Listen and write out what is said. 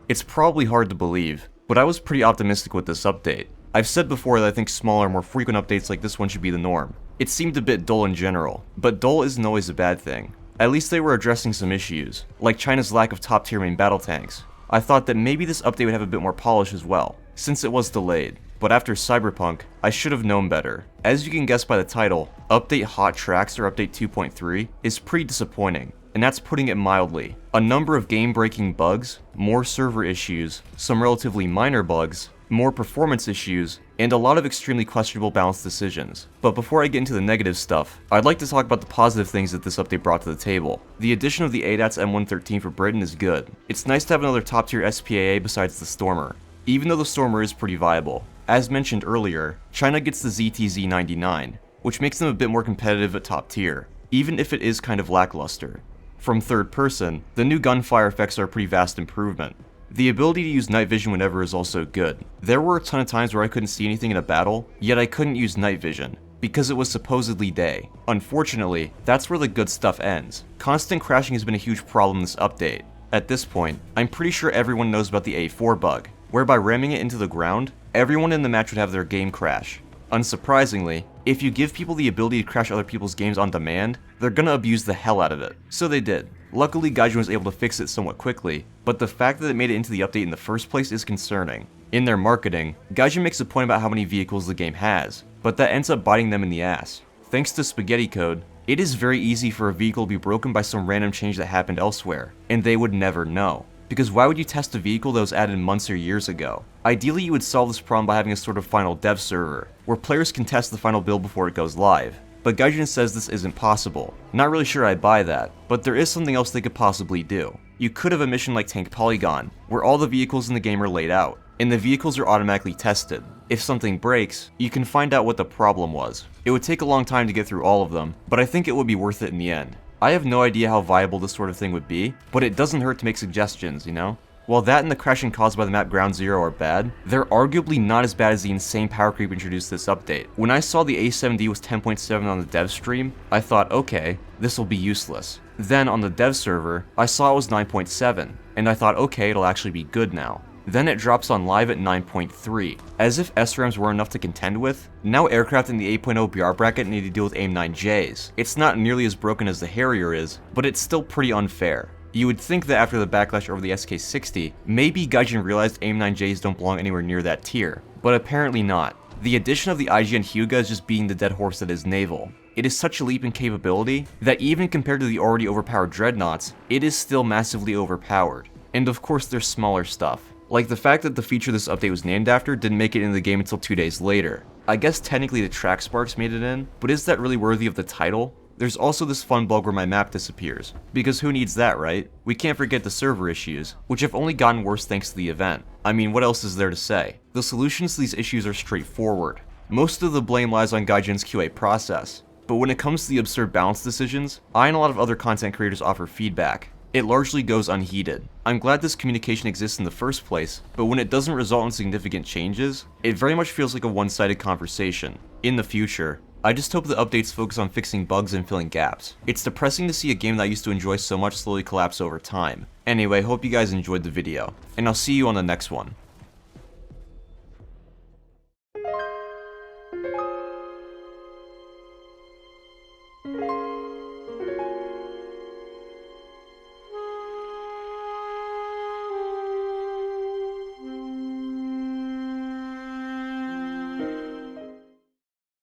It's probably hard to believe, but I was pretty optimistic with this update. I've said before that I think smaller, more frequent updates like this one should be the norm. It seemed a bit dull in general, but dull isn't always a bad thing. At least they were addressing some issues, like China's lack of top-tier main battle tanks. I thought that maybe this update would have a bit more polish as well, since it was delayed. But after Cyberpunk, I should have known better. As you can guess by the title, Update Hot Tracks or Update 2.3 is pretty disappointing, and that's putting it mildly. A number of game-breaking bugs, more server issues, some relatively minor bugs, more performance issues, and a lot of extremely questionable balance decisions. But before I get into the negative stuff, I'd like to talk about the positive things that this update brought to the table. The addition of the ADATS M113 for Britain is good. It's nice to have another top-tier SPAA besides the Stormer, even though the Stormer is pretty viable. As mentioned earlier, China gets the ZTZ-99, which makes them a bit more competitive at top tier, even if it is kind of lackluster. From third person, the new gunfire effects are a pretty vast improvement. The ability to use night vision whenever is also good. There were a ton of times where I couldn't see anything in a battle, yet I couldn't use night vision, because it was supposedly day. Unfortunately, that's where the good stuff ends. Constant crashing has been a huge problem in this update. At this point, I'm pretty sure everyone knows about the A-4 bug, whereby ramming it into the ground, everyone in the match would have their game crash. Unsurprisingly, if you give people the ability to crash other people's games on demand, they're gonna abuse the hell out of it. So they did. Luckily, Gaijin was able to fix it somewhat quickly, but the fact that it made it into the update in the first place is concerning. In their marketing, Gaijin makes a point about how many vehicles the game has, but that ends up biting them in the ass. Thanks to spaghetti code, it is very easy for a vehicle to be broken by some random change that happened elsewhere, and they would never know. Because why would you test a vehicle that was added months or years ago? Ideally, you would solve this problem by having a sort of final dev server, where players can test the final build before it goes live. But Gaijin says this isn't possible. Not really sure I buy that, but there is something else they could possibly do. You could have a mission like Tank Polygon, where all the vehicles in the game are laid out, and the vehicles are automatically tested. If something breaks, you can find out what the problem was. It would take a long time to get through all of them, but I think it would be worth it in the end. I have no idea how viable this sort of thing would be, but it doesn't hurt to make suggestions, you know? While that and the crashing caused by the map Ground Zero are bad, they're arguably not as bad as the insane power creep introduced this update. When I saw the A7D was 10.7 on the dev stream, I thought, okay, this will be useless. Then on the dev server, I saw it was 9.7, and I thought, okay, it'll actually be good now. Then it drops on live at 9.3. As if SRAMs weren't enough to contend with, now aircraft in the 8.0 BR bracket need to deal with AIM-9Js. It's not nearly as broken as the Harrier is, but it's still pretty unfair. You would think that after the backlash over the SK60, maybe Gaijin realized AIM-9Js don't belong anywhere near that tier, but apparently not. The addition of the IGN Hyuga is just beating the dead horse that is Naval. It is such a leap in capability that even compared to the already overpowered Dreadnoughts, it is still massively overpowered. And of course there's smaller stuff, like the fact that the feature this update was named after didn't make it into the game until 2 days later. I guess technically the track sparks made it in, but is that really worthy of the title? There's also this fun bug where my map disappears, because who needs that, right? We can't forget the server issues, which have only gotten worse thanks to the event. I mean, what else is there to say? The solutions to these issues are straightforward. Most of the blame lies on Gaijin's QA process, but when it comes to the absurd balance decisions, I and a lot of other content creators offer feedback. It largely goes unheeded. I'm glad this communication exists in the first place, but when it doesn't result in significant changes, it very much feels like a one-sided conversation. In the future, I just hope the updates focus on fixing bugs and filling gaps. It's depressing to see a game that I used to enjoy so much slowly collapse over time. Anyway, hope you guys enjoyed the video, and I'll see you on the next one.